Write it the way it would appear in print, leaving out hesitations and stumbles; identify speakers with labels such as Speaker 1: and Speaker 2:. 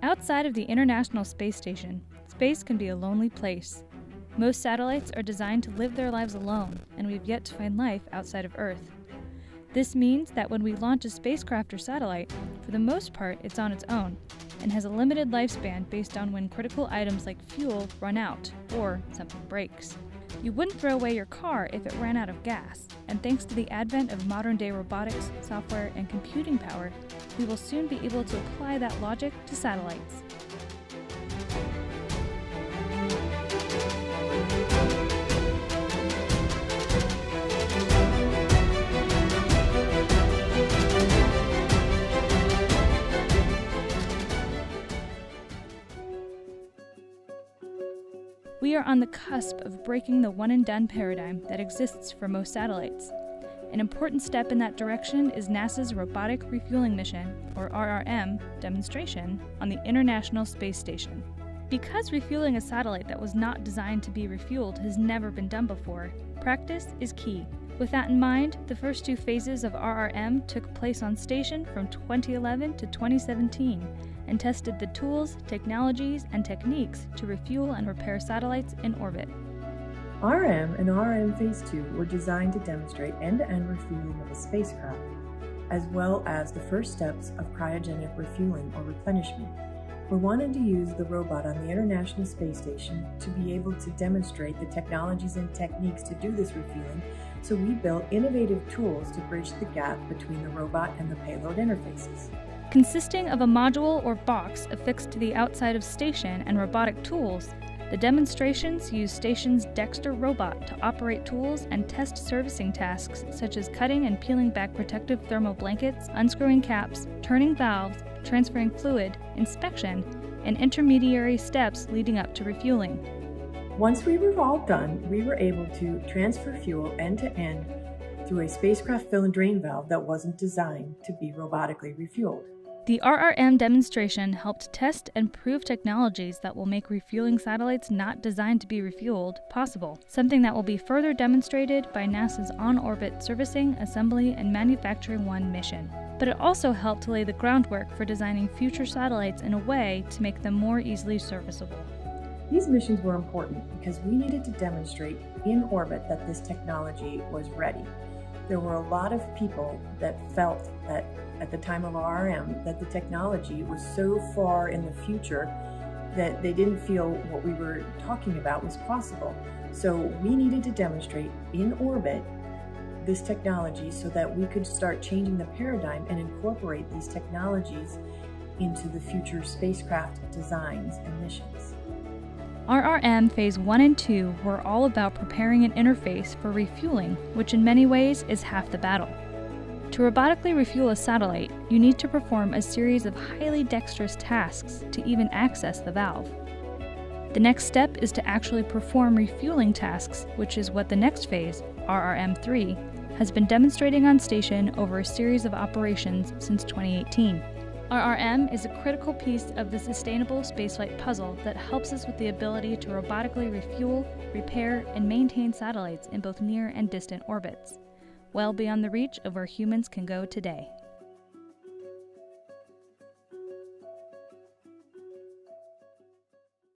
Speaker 1: Outside of the International Space Station, space can be a lonely place. Most satellites are designed to live their lives alone, and we've yet to find life outside of Earth. This means that when we launch a spacecraft or satellite, for the most part it's on its own, and has a limited lifespan based on when critical items like fuel run out, or something breaks. You wouldn't throw away your car if it ran out of gas, and thanks to the advent of modern-day robotics, software, and computing power, we will soon be able to apply that logic to satellites. We are on the cusp of breaking the one-and-done paradigm that exists for most satellites. An important step in that direction is NASA's Robotic Refueling Mission, or RRM, demonstration on the International Space Station. Because refueling a satellite that was not designed to be refueled has never been done before, practice is key. With that in mind, the first two phases of RRM took place on station from 2011 to 2017 and tested the tools, technologies, and techniques to refuel and repair satellites in orbit.
Speaker 2: RRM and RRM Phase 2 were designed to demonstrate end-to-end refueling of a spacecraft, as well as the first steps of cryogenic refueling or replenishment. We wanted to use the robot on the International Space Station to be able to demonstrate the technologies and techniques to do this refueling, so we built innovative tools to bridge the gap between the robot and the payload interfaces.
Speaker 1: Consisting of a module or box affixed to the outside of station and robotic tools, the demonstrations use station's Dexter robot to operate tools and test servicing tasks such as cutting and peeling back protective thermal blankets, unscrewing caps, turning valves, transferring fluid, inspection, and intermediary steps leading up to refueling.
Speaker 2: Once we were all done, we were able to transfer fuel end-to-end through a spacecraft fill and drain valve that wasn't designed to be robotically refueled.
Speaker 1: The RRM demonstration helped test and prove technologies that will make refueling satellites not designed to be refueled possible, something that will be further demonstrated by NASA's On-Orbit Servicing, Assembly, and Manufacturing 1 mission. But it also helped to lay the groundwork for designing future satellites in a way to make them more easily serviceable.
Speaker 2: These missions were important because we needed to demonstrate in orbit that this technology was ready. There were a lot of people that felt that at the time of RRM that the technology was so far in the future that they didn't feel what we were talking about was possible. So we needed to demonstrate in orbit this technology so that we could start changing the paradigm and incorporate these technologies into the future spacecraft designs and missions.
Speaker 1: RRM Phase 1 and 2 were all about preparing an interface for refueling, which in many ways is half the battle. To robotically refuel a satellite, you need to perform a series of highly dexterous tasks to even access the valve. The next step is to actually perform refueling tasks, which is what the next phase, RRM3, has been demonstrating on station over a series of operations since 2018. RRM is a critical piece of the sustainable spaceflight puzzle that helps us with the ability to robotically refuel, repair, and maintain satellites in both near and distant orbits, well beyond the reach of where humans can go today.